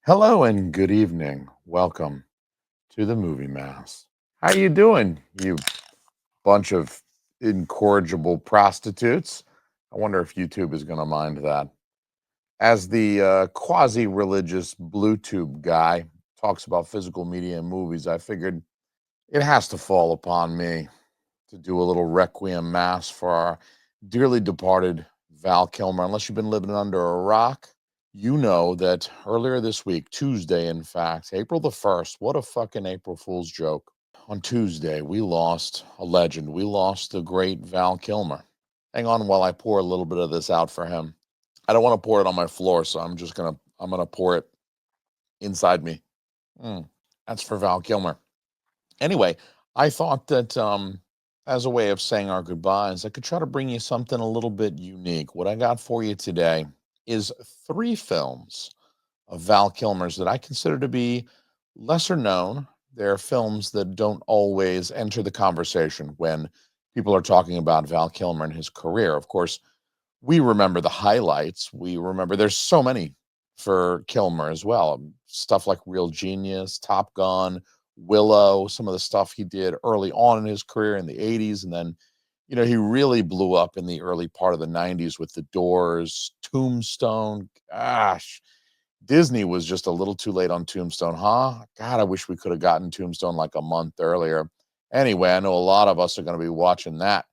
Hello and good evening. Welcome to the Movie Mass. How you doing, you bunch of incorrigible prostitutes? I wonder if YouTube is going to mind that. As the quasi-religious BlueTube guy talks about physical media and movies, I figured it has to fall upon me to do a little requiem mass for our dearly departed Val Kilmer. Unless you've been living under a rock, you know that earlier this week, Tuesday, in fact, April the 1st, what a fucking April Fool's joke. On Tuesday, we lost a legend. We lost the great Val Kilmer. Hang on while I pour a little bit of this out for him. I don't want to pour it on my floor, so I'm gonna pour it inside me. Mm, that's for Val Kilmer. Anyway, I thought that as a way of saying our goodbyes, I could try to bring you something a little bit unique. What I got for you today is three films of Val Kilmer's that I consider to be lesser known. They're films that don't always enter the conversation when people are talking about Val Kilmer and his career. Of course, we remember the highlights. We remember there's so many for Kilmer as well. Stuff like Real Genius, Top Gun, Willow, some of the stuff he did early on in his career in the 80s. And then, he really blew up in the early part of the 90s with The Doors, Tombstone. Gosh, Disney was just a little too late on Tombstone, huh? God, I wish we could have gotten Tombstone like a month earlier. Anyway, I know a lot of us are going to be watching that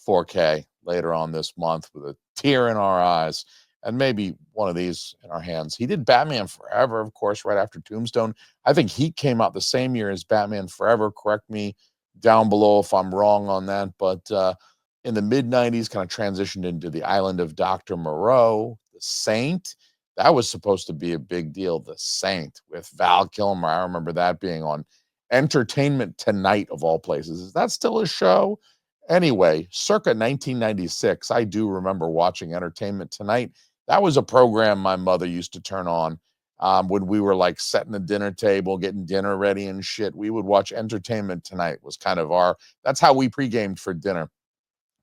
4K later on this month with a tear in our eyes and maybe one of these in our hands. He did Batman Forever, of course, right after Tombstone. I think Heat came out the same year as Batman Forever. Correct me down below if I'm wrong on that. But in the mid 90s, kind of transitioned into The Island of Dr. Moreau, The Saint. That was supposed to be a big deal. The Saint with Val Kilmer. I remember that being on Entertainment Tonight, of all places. Is that still a show? Anyway, circa 1996, I do remember watching Entertainment Tonight. That was a program my mother used to turn on when we were like setting the dinner table, getting dinner ready and shit. We would watch Entertainment Tonight. Was kind of that's how we pre-gamed for dinner,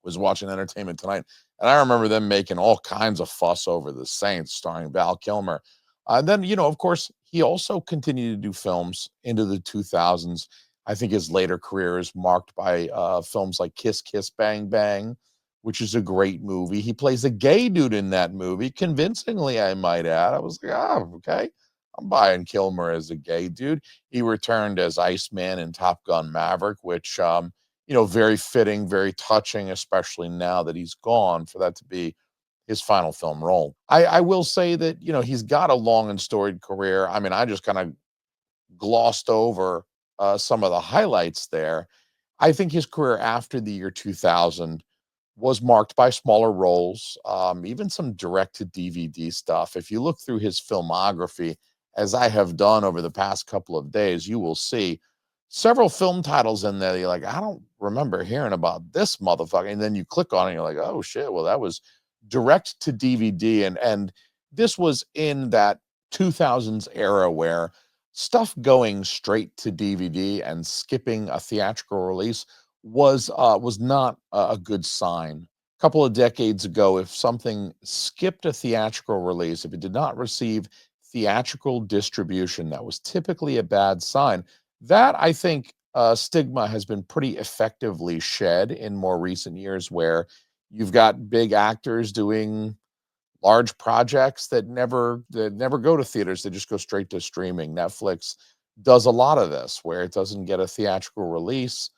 was watching Entertainment Tonight. And I remember them making all kinds of fuss over The Saints starring Val Kilmer. And then, of course, he also continued to do films into the 2000s. I think his later career is marked by films like Kiss Kiss Bang Bang, which is a great movie. He plays a gay dude in that movie, convincingly, I might add. I was like, okay, I'm buying Kilmer as a gay dude. He returned as Iceman in Top Gun Maverick, which very fitting, very touching, especially now that he's gone, for that to be his final film role. I will say that, he's got a long and storied career. I mean, I just kind of glossed over some of the highlights there. I think his career after the year 2000 was marked by smaller roles, even some direct to DVD stuff. If you look through his filmography, as I have done over the past couple of days, you will see several film titles in there. You're like, I don't remember hearing about this motherfucker. And then you click on it, and you're like, oh shit, well, that was direct to DVD. And this was in that 2000s era where stuff going straight to DVD and skipping a theatrical release was not a good sign. A couple of decades ago, if something skipped a theatrical release, if it did not receive theatrical distribution, that was typically a bad sign. That, I think, stigma has been pretty effectively shed in more recent years, where you've got big actors doing large projects that never go to theaters. They just go straight to streaming. Netflix does a lot of this, where it doesn't get a theatrical release,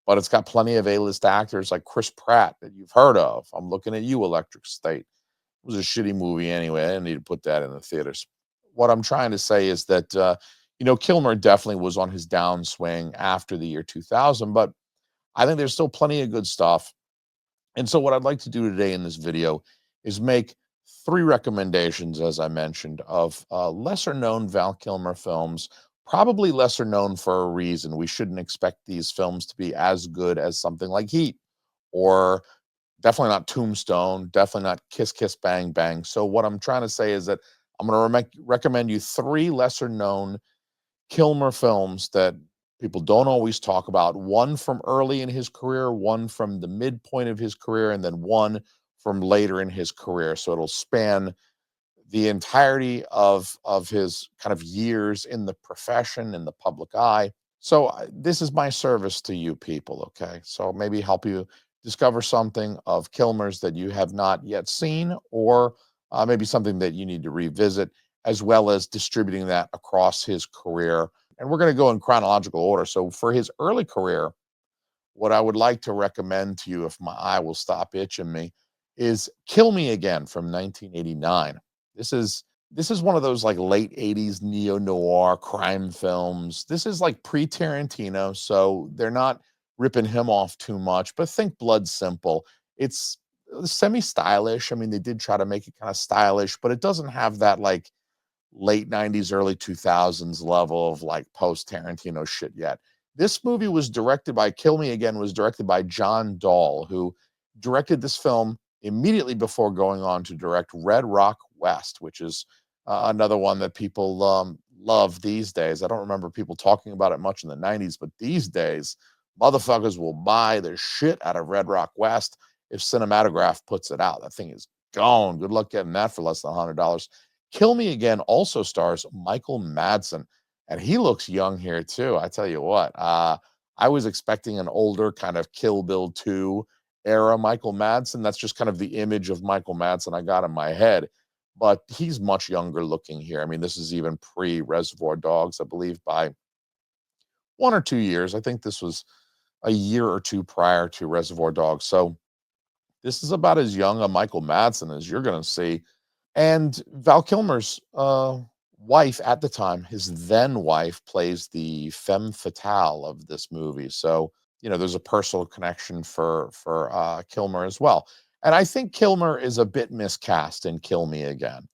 but it's got plenty of A-list actors like Chris Pratt that you've heard of. I'm looking at you, Electric State. It was a shitty movie anyway. I didn't need to put that in the theaters. What I'm trying to say is that Kilmer definitely was on his downswing after the year 2000, but I think there's still plenty of good stuff. And so what I'd like to do today in this video is make three recommendations, as I mentioned, of lesser known Val Kilmer films, probably lesser known for a reason. We shouldn't expect these films to be as good as something like Heat, or definitely not Tombstone, definitely not Kiss Kiss Bang Bang. So what I'm trying to say is that I'm going to recommend you three lesser known Kilmer films that people don't always talk about. One from early in his career, one from the midpoint of his career, and then one from later in his career. So it'll span the entirety of his kind of years in the profession, in the public eye. So this is my service to you people, okay? So maybe help you discover something of Kilmer's that you have not yet seen, or maybe something that you need to revisit, as well as distributing that across his career. And we're going to go in chronological order. So for his early career, what I would like to recommend to you, if my eye will stop itching me, is Kill Me Again from 1989. This is this is one of those like late 80s neo-noir crime films. This is like pre-Tarantino, so they're not ripping him off too much, but think Blood Simple. It's semi-stylish. I mean, they did try to make it kind of stylish, but it doesn't have that like late 90s, early 2000s level of like post Tarantino shit yet. This movie was directed by Kill Me Again, was directed by John Dahl, who directed this film immediately before going on to direct Red Rock West, which is another one that people love these days. I don't remember people talking about it much in the 90s, but these days, motherfuckers will buy the shit out of Red Rock West if Cinematograph puts it out. That thing is gone. Good luck getting that for less than $100. Kill Me Again also stars Michael Madsen, and he looks young here too. I tell you what, I was expecting an older kind of Kill Bill 2 era Michael Madsen. That's just kind of the image of Michael Madsen I got in my head, but he's much younger looking here. I mean, this is even pre Reservoir Dogs, I believe, by 1 or 2 years. I think this was a year or two prior to Reservoir Dogs. So this is about as young a Michael Madsen as you're going to see. And Val Kilmer's wife at the time, his then wife, plays the femme fatale of this movie. So, you know, there's a personal connection for Kilmer as well. And I think Kilmer is a bit miscast in Kill Me Again.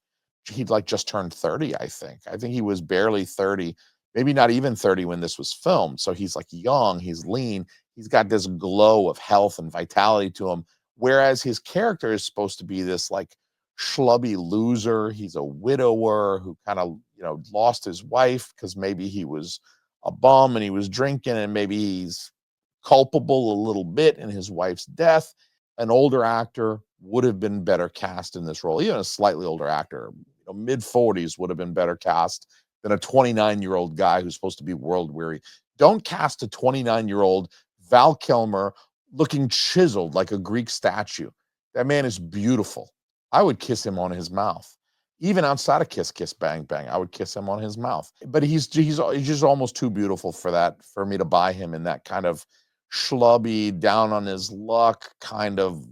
He'd like just turned 30, I think. I think he was barely 30, maybe not even 30 when this was filmed. So he's like young, he's lean, he's got this glow of health and vitality to him. Whereas his character is supposed to be this like schlubby loser. He's a widower who kind of, you know, lost his wife because maybe he was a bum and he was drinking, and maybe he's culpable a little bit in his wife's death. An older actor would have been better cast in this role. Even a slightly older actor, you know, mid 40s, would have been better cast than a 29-year-old guy who's supposed to be world weary. Don't cast a 29-year-old Val Kilmer looking chiseled like a Greek statue. That man is beautiful. I would kiss him on his mouth. Even outside of Kiss Kiss Bang Bang, I would kiss him on his mouth. But he's just almost too beautiful for that, for me to buy him in that kind of schlubby, down on his luck, kind of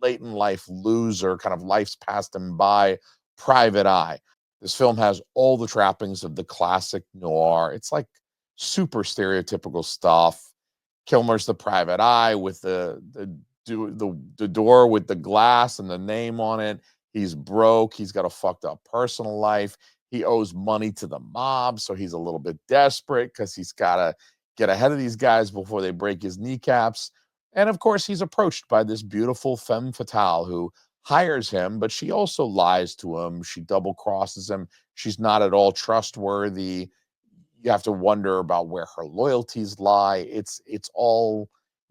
late in life loser, kind of life's passed him by, private eye. This film has all the trappings of the classic noir. It's like super stereotypical stuff. Kilmer's the private eye with the door with the glass and the name on it. He's broke. He's got a fucked up personal life. He owes money to the mob, so he's a little bit desperate because he's got to get ahead of these guys before they break his kneecaps. And of course, he's approached by this beautiful femme fatale who hires him, but she also lies to him. She double crosses him. She's not at all trustworthy. You have to wonder about where her loyalties lie. It's all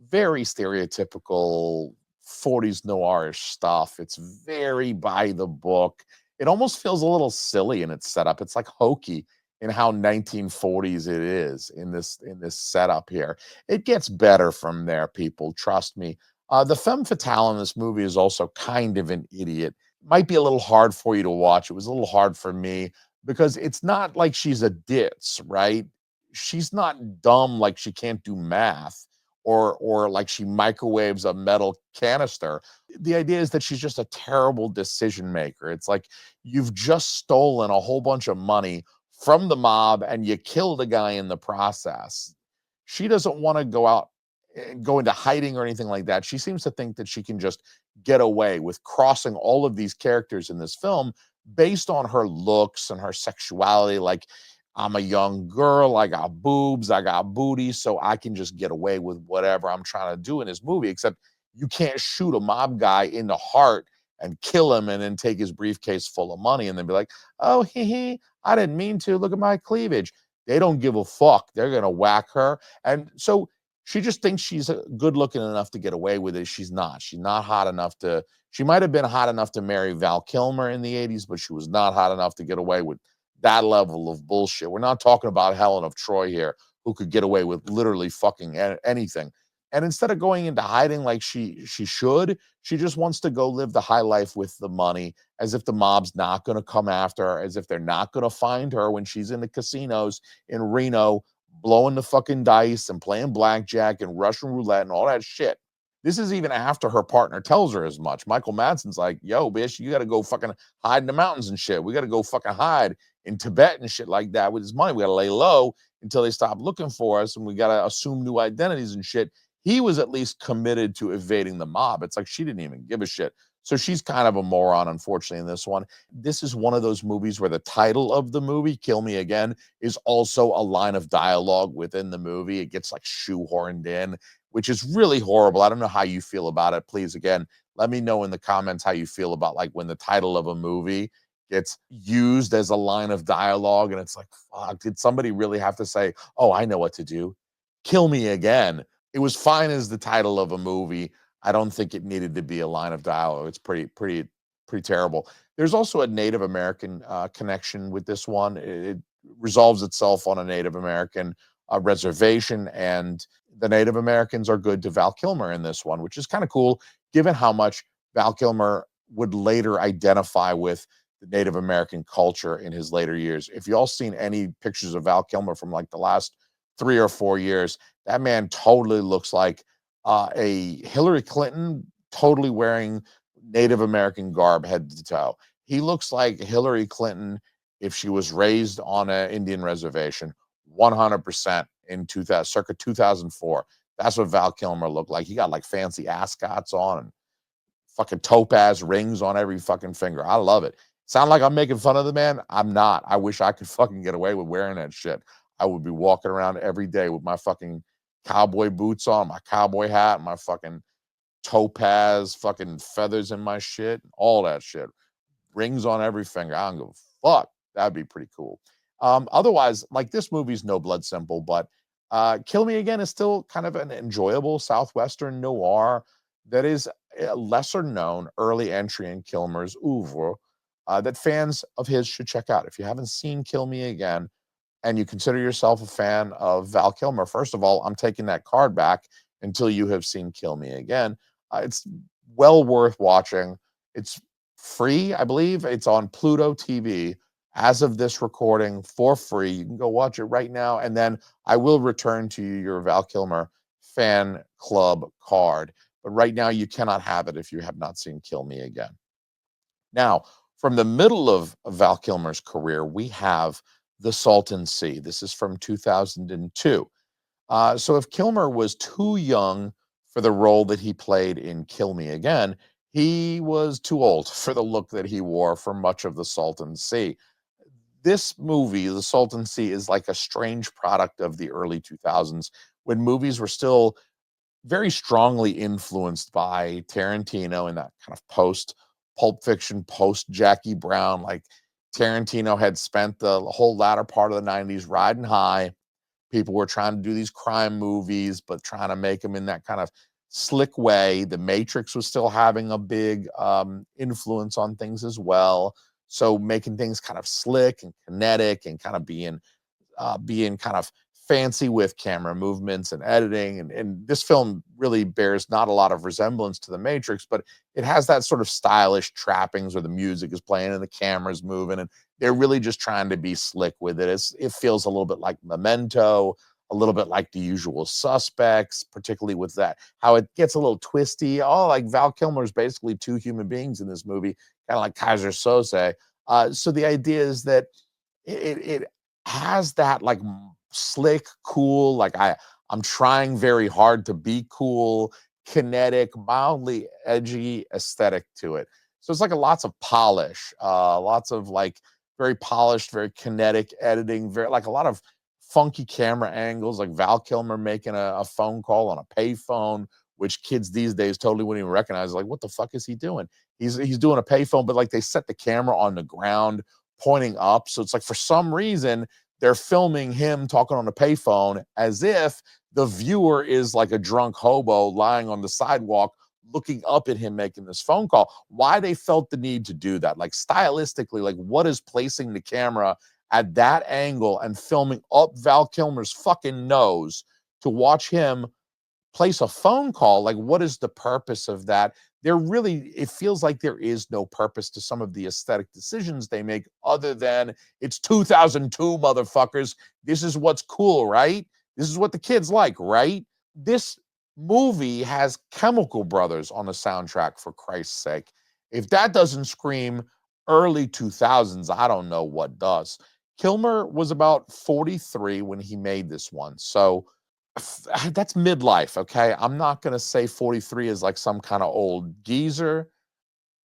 very stereotypical 40s noirish stuff. It's very by the book. It almost feels a little silly in its setup. It's like hokey in how 1940s it is in this setup here. It gets better from there, people. Trust me. The femme fatale in this movie is also kind of an idiot. Might be a little hard for you to watch. It was a little hard for me because it's not like she's a ditz, right? She's not dumb like she can't do math, or like she microwaves a metal canister. The idea is that she's just a terrible decision maker. It's like you've just stolen a whole bunch of money from the mob and you killed a guy in the process. She doesn't want to go out and go into hiding or anything like that. She seems to think that she can just get away with crossing all of these characters in this film based on her looks and her sexuality. Like, I'm a young girl, I got boobs, I got booty, so I can just get away with whatever I'm trying to do in this movie. Except you can't shoot a mob guy in the heart and kill him and then take his briefcase full of money and then be like, oh, hee, I didn't mean to. Look at my cleavage. They don't give a fuck. They're going to whack her. And so She just thinks she's good looking enough to get away with it. She's not. She's not hot enough to. She might have been hot enough to marry Val Kilmer in the 80s, but she was not hot enough to get away with that level of bullshit. We're not talking about Helen of Troy here, who could get away with literally fucking anything. And instead of going into hiding like she should, she just wants to go live the high life with the money, as if the mob's not going to come after her, as if they're not going to find her when she's in the casinos in Reno blowing the fucking dice and playing blackjack and Russian roulette and all that shit. This is even after her partner tells her as much. Michael Madsen's like, yo, bitch, you got to go fucking hide in the mountains and shit. We got to go fucking hide in Tibet and shit like that with his money. We got to lay low until they stop looking for us, and we got to assume new identities and shit. He was at least committed to evading the mob. It's like she didn't even give a shit. So she's kind of a moron, unfortunately, in this one. This is one of those movies where the title of the movie, Kill Me Again, is also a line of dialogue within the movie. It gets like shoehorned in, which is really horrible. I don't know how you feel about it. Please, again, let me know in the comments how you feel about like when the title of a movie gets used as a line of dialogue and it's like, fuck, did somebody really have to say, oh, I know what to do? Kill me again. It was fine as the title of a movie. I don't think it needed to be a line of dialogue. It's pretty terrible. There's also a Native American connection with this one. It resolves itself on a Native American reservation, and the Native Americans are good to Val Kilmer in this one, which is kind of cool, given how much Val Kilmer would later identify with the Native American culture in his later years. If you all seen any pictures of Val Kilmer from like the last 3 or 4 years, that man totally looks like a Hillary Clinton totally wearing Native American garb head to toe. He looks like Hillary Clinton if she was raised on an Indian reservation, 100% in 2000, circa 2004. That's what Val Kilmer looked like. He got like fancy ascots on and fucking topaz rings on every fucking finger. I love it. Sound like I'm making fun of the man? I'm not. I wish I could fucking get away with wearing that shit. I would be walking around every day with my fucking cowboy boots on, my cowboy hat, my fucking topaz fucking feathers in my shit, all that shit. Rings on every finger. I don't give a fuck. That'd be pretty cool. Otherwise, like this movie's no blood simple, but Kill Me Again is still kind of an enjoyable Southwestern noir that is a lesser known early entry in Kilmer's oeuvre that fans of his should check out. If you haven't seen Kill Me Again, and you consider yourself a fan of Val Kilmer, first of all, I'm taking that card back until you have seen Kill Me Again. It's well worth watching. It's free, I believe. It's on Pluto TV as of this recording for free. You can go watch it right now. And then I will return to you your Val Kilmer fan club card. But right now, you cannot have it if you have not seen Kill Me Again. Now, from the middle of Val Kilmer's career, we have The Salton Sea. This is from 2002. So if Kilmer was too young for the role that he played in Kill Me Again, he was too old for the look that he wore for much of The Salton Sea. This movie, The Salton Sea, is like a strange product of the early 2000s when movies were still very strongly influenced by Tarantino in that kind of post Pulp Fiction, post Jackie Brown. Like Tarantino had spent the whole latter part of the 90s riding high. People were trying to do these crime movies, but trying to make them in that kind of slick way. The Matrix was still having a big influence on things as well. So making things kind of slick and kinetic and kind of being kind of fancy with camera movements and editing. And this film really bears not a lot of resemblance to The Matrix, but it has that sort of stylish trappings where the music is playing and the camera's moving. And they're really just trying to be slick with it. It feels a little bit like Memento, a little bit like The Usual Suspects, particularly with that, how it gets a little twisty. Oh, like Val Kilmer's basically two human beings in this movie, kind of like Kaiser Soze. So the idea is that it has that like slick, cool, like I'm trying very hard to be cool, kinetic, mildly edgy aesthetic to it. So it's like lots of polish, lots of like very polished, very kinetic editing, very like a lot of funky camera angles, like Val Kilmer making a phone call on a payphone, which kids these days totally wouldn't even recognize. Like, what the fuck is he doing? He's doing a payphone, but like they set the camera on the ground pointing up. So it's like for some reason they're filming him talking on a payphone as if the viewer is like a drunk hobo lying on the sidewalk looking up at him making this phone call. Why they felt the need to do that, like stylistically, like what is placing the camera at that angle and filming up Val Kilmer's fucking nose to watch him place a phone call? Like, what is the purpose of that? There really, it feels like there is no purpose to some of the aesthetic decisions they make other than it's 2002, motherfuckers. This is what's cool, right? This is what the kids like, right? This movie has Chemical Brothers on the soundtrack, for Christ's sake. If that doesn't scream early 2000s, I don't know what does. Kilmer was about 43 when he made this one. So that's midlife, okay? I'm not going to say 43 is like some kind of old geezer.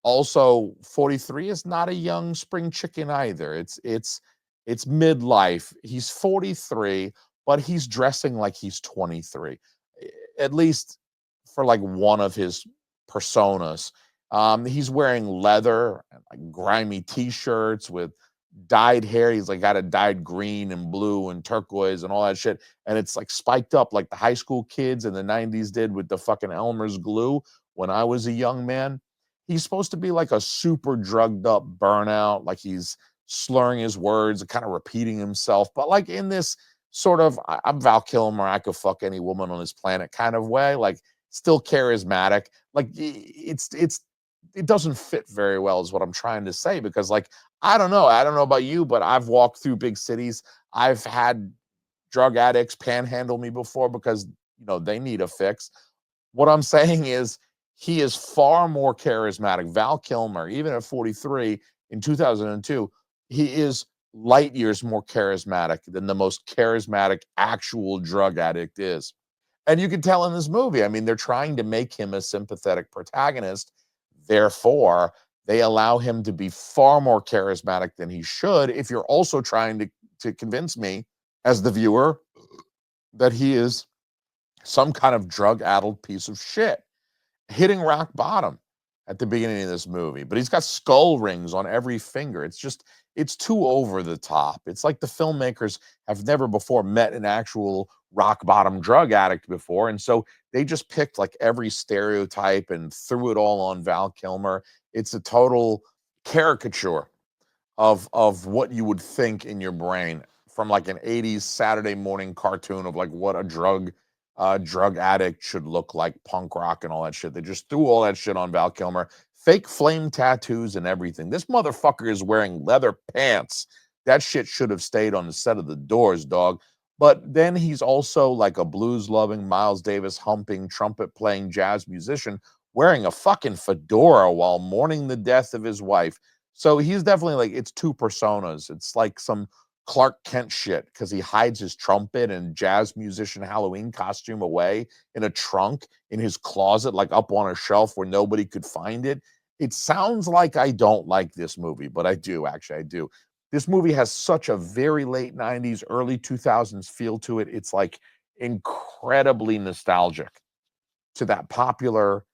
Also, 43 is not a young spring chicken either. It's midlife. He's 43, but he's dressing like he's 23. At least for like one of his personas. He's wearing leather and like grimy t-shirts with dyed hair. He's like got a dyed green and blue and turquoise and all that shit. And it's like spiked up like the high school kids in the 90s did with the fucking Elmer's glue when I was a young man. He's supposed to be like a super drugged up burnout, like he's slurring his words and kind of repeating himself. But like in this sort of, I'm Val Kilmer, I could fuck any woman on this planet kind of way, like still charismatic. Like it doesn't fit very well is what I'm trying to say, because like I don't know about you, but I've walked through big cities. I've had drug addicts panhandle me before because they need a fix. What I'm saying is he is far more charismatic. Val Kilmer, even at 43 in 2002, he is light years more charismatic than the most charismatic actual drug addict is. And you can tell in this movie, I mean, they're trying to make him a sympathetic protagonist. Therefore, they allow him to be far more charismatic than he should if you're also trying to convince me as the viewer that he is some kind of drug-addled piece of shit hitting rock bottom at the beginning of this movie. But he's got skull rings on every finger. It's too over the top. It's like the filmmakers have never before met an actual rock bottom drug addict before. And so they just picked like every stereotype and threw it all on Val Kilmer. It's a total caricature of what you would think in your brain from like an 80s Saturday morning cartoon of like what a drug addict should look like, punk rock and all that shit. They just threw all that shit on Val Kilmer. Fake flame tattoos and everything. This motherfucker is wearing leather pants. That shit should have stayed on the set of The Doors, dog. But then he's also like a blues loving, Miles Davis humping, trumpet playing jazz musician wearing a fucking fedora while mourning the death of his wife. So he's definitely like, it's two personas. It's like some Clark Kent shit because he hides his trumpet and jazz musician Halloween costume away in a trunk in his closet, like up on a shelf where nobody could find it. It sounds like I don't like this movie, but I do. Actually, I do. This movie has such a very late 90s, early 2000s feel to it. It's like incredibly nostalgic to that popular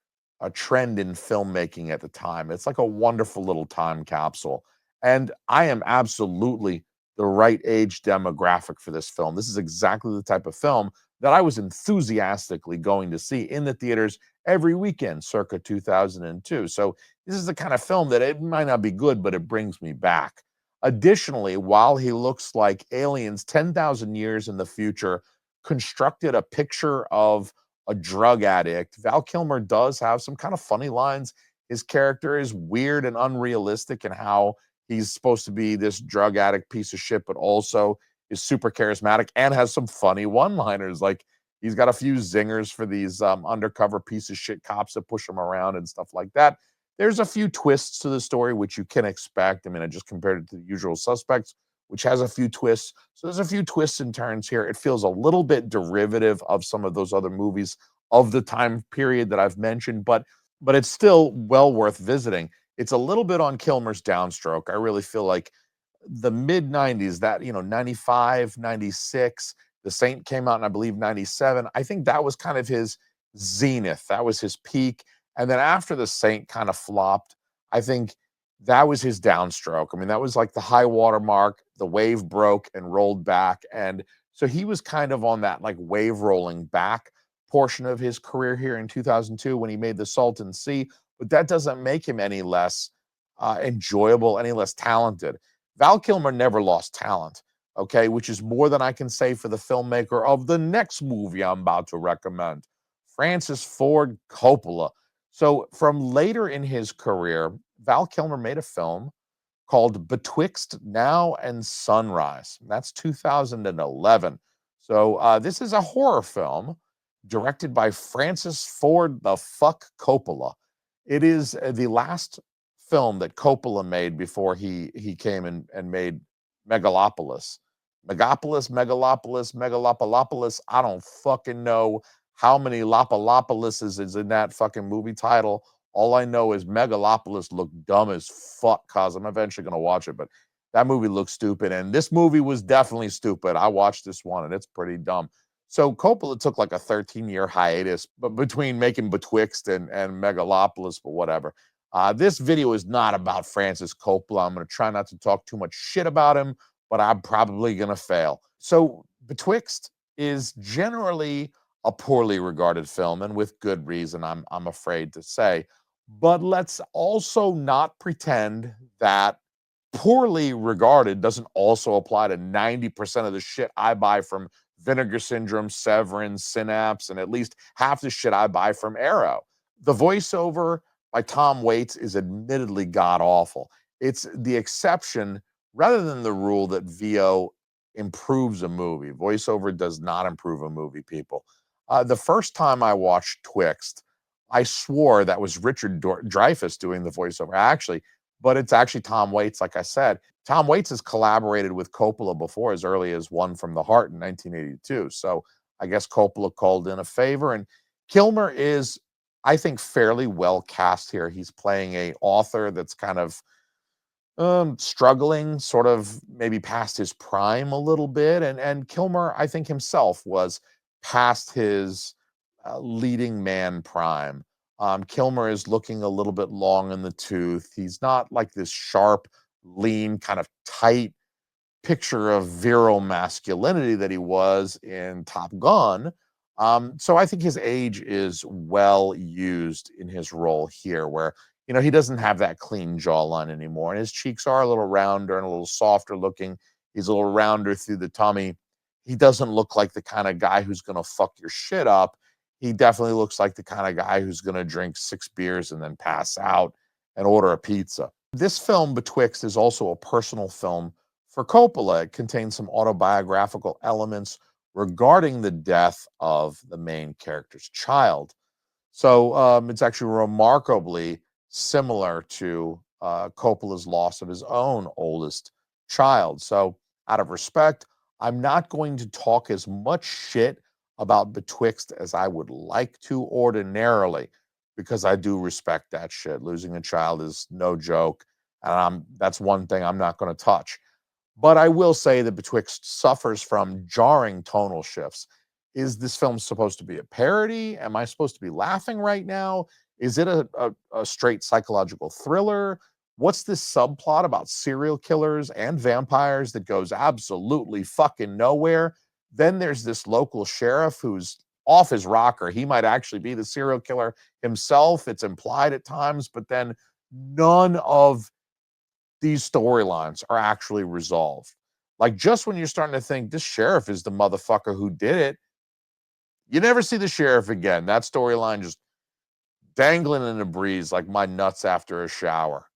trend in filmmaking at the time. It's like a wonderful little time capsule. And I am absolutely the right age demographic for this film. This is exactly the type of film that I was enthusiastically going to see in the theaters every weekend circa 2002. So this is the kind of film that it might not be good, but it brings me back. Additionally, while he looks like aliens 10,000 years in the future constructed a picture of a drug addict, Val Kilmer does have some kind of funny lines. His character is weird and unrealistic in how he's supposed to be this drug addict piece of shit, but also is super charismatic and has some funny one-liners. Like he's got a few zingers for these undercover piece of shit cops that push him around and stuff like that. There's a few twists to the story, which you can expect. I mean, I just compared it to The Usual Suspects, which has a few twists. So there's a few twists and turns here. It feels a little bit derivative of some of those other movies of the time period that I've mentioned, but it's still well worth visiting. It's a little bit on Kilmer's downstroke. I really feel like the mid 90s, that, 95, 96, The Saint came out in, I believe, 97. I think that was kind of his zenith. That was his peak. And then after The Saint kind of flopped, I think that was his downstroke. I mean, that was like the high water mark. The wave broke and rolled back. And so he was kind of on that like wave rolling back portion of his career here in 2002 when he made the Salton Sea. But that doesn't make him any less enjoyable, any less talented. Val Kilmer never lost talent, okay, which is more than I can say for the filmmaker of the next movie I'm about to recommend, Francis Ford Coppola. So, from later in his career, Val Kilmer made a film called Betwixt Now and Sunrise. That's 2011. So, this is a horror film directed by Francis Ford the Fuck Coppola. It is the last film that Coppola made before he came and made Megalopolis. Megalopolopolis. I don't fucking know how many Lopalopolises is in that fucking movie title. All I know is Megalopolis looked dumb as fuck, cause I'm eventually gonna watch it, but that movie looks stupid, and this movie was definitely stupid. I watched this one, and it's pretty dumb. So Coppola took like a 13-year hiatus, but between making Betwixt and Megalopolis, but whatever. This video is not about Francis Coppola. I'm gonna try not to talk too much shit about him, but I'm probably gonna fail. So Betwixt is generally a poorly regarded film, and with good reason, I'm afraid to say. But let's also not pretend that poorly regarded doesn't also apply to 90% of the shit I buy from Vinegar Syndrome, Severin, Synapse, and at least half the shit I buy from Arrow. The voiceover by Tom Waits is admittedly god awful. It's the exception rather than the rule that VO improves a movie. Voiceover does not improve a movie, people. The first time I watched Twixt, I swore that was Richard Dreyfuss doing the voiceover. Actually, but it's actually Tom Waits, like I said. Tom Waits has collaborated with Coppola before, as early as One from the Heart in 1982. So I guess Coppola called in a favor. And Kilmer is, I think, fairly well cast here. He's playing a author that's kind of struggling, sort of maybe past his prime a little bit. And Kilmer, I think himself was past his leading man prime. Kilmer is looking a little bit long in the tooth. He's not like this sharp, lean, kind of tight picture of virile masculinity that he was in Top Gun. So I think his age is well used in his role here, where he doesn't have that clean jawline anymore, and his cheeks are a little rounder and a little softer looking. He's a little rounder through the tummy. He doesn't look like the kind of guy who's going to fuck your shit up. He definitely looks like the kind of guy who's going to drink 6 beers and then pass out and order a pizza. This film, Betwixt, is also a personal film for Coppola. It contains some autobiographical elements regarding the death of the main character's child. So it's actually remarkably similar to Coppola's loss of his own oldest child. So, out of respect, I'm not going to talk as much shit about Betwixt as I would like to ordinarily, because I do respect that shit. Losing a child is no joke, and that's one thing I'm not going to touch. But I will say that Betwixt suffers from jarring tonal shifts. Is this film supposed to be a parody? Am I supposed to be laughing right now? Is it a straight psychological thriller? What's this subplot about serial killers and vampires that goes absolutely fucking nowhere? Then there's this local sheriff who's off his rocker. He might actually be the serial killer himself. It's implied at times, but then none of these storylines are actually resolved. Like, just when you're starting to think this sheriff is the motherfucker who did it, you never see the sheriff again. That storyline just dangling in the breeze like my nuts after a shower.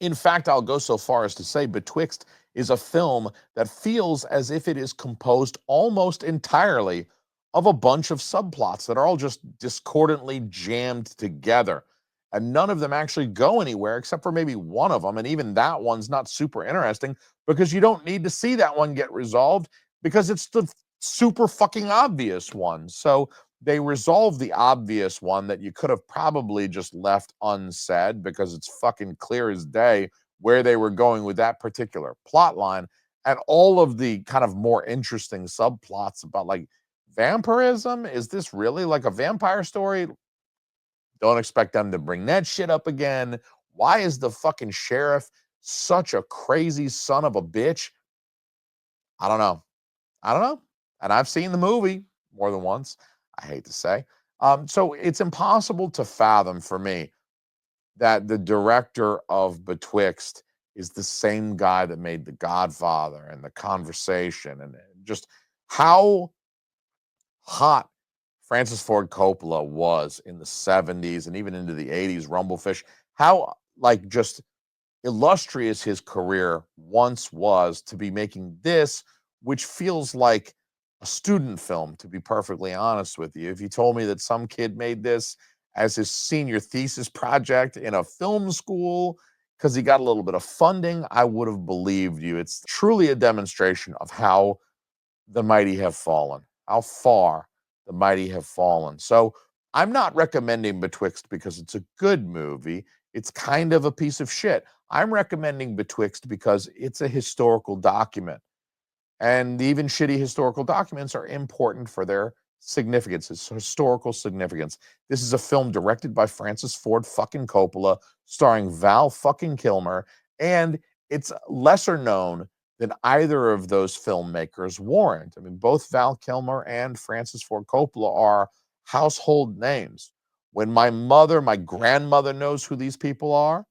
In fact, I'll go so far as to say Betwixt is a film that feels as if it is composed almost entirely of a bunch of subplots that are all just discordantly jammed together. And none of them actually go anywhere except for maybe one of them. And even that one's not super interesting because you don't need to see that one get resolved because it's the super fucking obvious one. So they resolve the obvious one that you could have probably just left unsaid because it's fucking clear as day where they were going with that particular plot line. And all of the kind of more interesting subplots about like vampirism, is this really like a vampire story? Don't expect them to bring that shit up again. Why is the fucking sheriff such a crazy son of a bitch? I don't know. I don't know. And I've seen the movie more than once, I hate to say. So it's impossible to fathom for me that the director of Betwixt is the same guy that made The Godfather and The Conversation, and just how hot Francis Ford Coppola was in the 70s and even into the 80s, Rumblefish, how like just illustrious his career once was to be making this, which feels like a student film, to be perfectly honest with you. If you told me that some kid made this as his senior thesis project in a film school because he got a little bit of funding, I would have believed you. It's truly a demonstration of how the mighty have fallen, how far the mighty have fallen. So I'm not recommending Betwixt because it's a good movie. It's kind of a piece of shit. I'm recommending Betwixt because it's a historical document. And even shitty historical documents are important for their significance, its historical significance. This is a film directed by Francis Ford fucking Coppola, starring Val fucking Kilmer, and it's lesser known than either of those filmmakers warrant. I mean, both Val Kilmer and Francis Ford Coppola are household names. When my grandmother knows who these people are,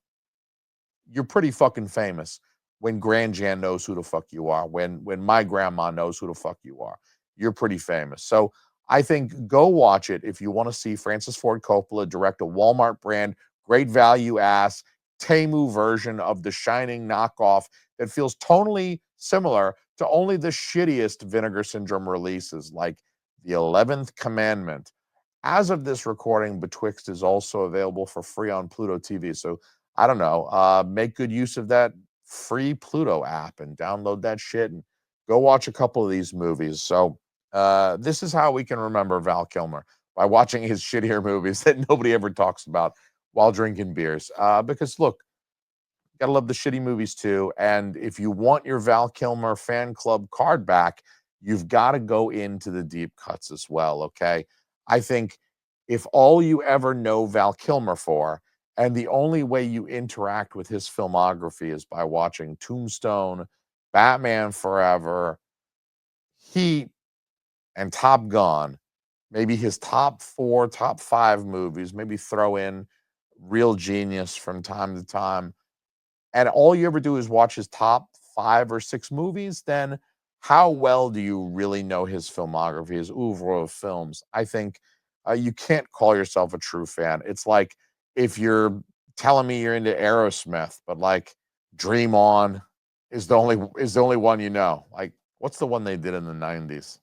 you're pretty fucking famous. When Grand Jan knows who the fuck you are, when my grandma knows who the fuck you are, you're pretty famous. So I think go watch it if you want to see Francis Ford Coppola direct a Walmart brand, great value ass Temu version of The Shining knockoff that feels tonally similar to only the shittiest Vinegar Syndrome releases, like The 11th Commandment. As of this recording, Betwixt is also available for free on Pluto TV. So I don't know, make good use of that free Pluto app and download that shit and go watch a couple of these movies. So this is how we can remember Val Kilmer, by watching his shittier movies that nobody ever talks about while drinking beers. Because look, gotta love the shitty movies too. And if you want your Val Kilmer fan club card back, you've got to go into the deep cuts as well. Okay. I think if all you ever know Val Kilmer for, and the only way you interact with his filmography is by watching Tombstone, Batman Forever, Heat, and Top Gun, maybe his top four, top five movies, maybe throw in Real Genius from time to time, and all you ever do is watch his top 5 or 6 movies, then how well do you really know his filmography, his oeuvre of films? I think you can't call yourself a true fan. It's like if you're telling me you're into Aerosmith, but like Dream On is the only one you know. Like, what's the one they did in the 90s?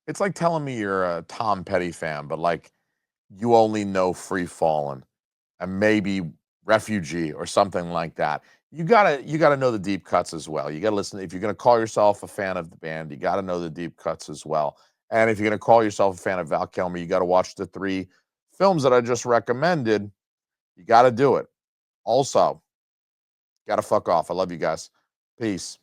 It's like telling me you're a Tom Petty fan, but like you only know Free Fallin' and maybe Refugee or something like that. You gotta know the deep cuts as well. You gotta listen. If you're gonna call yourself a fan of the band, you gotta know the deep cuts as well. And if you're gonna call yourself a fan of Val Kilmer, you gotta watch the 3 films that I just recommended. You gotta do it. Also, gotta fuck off. I love you guys. Peace.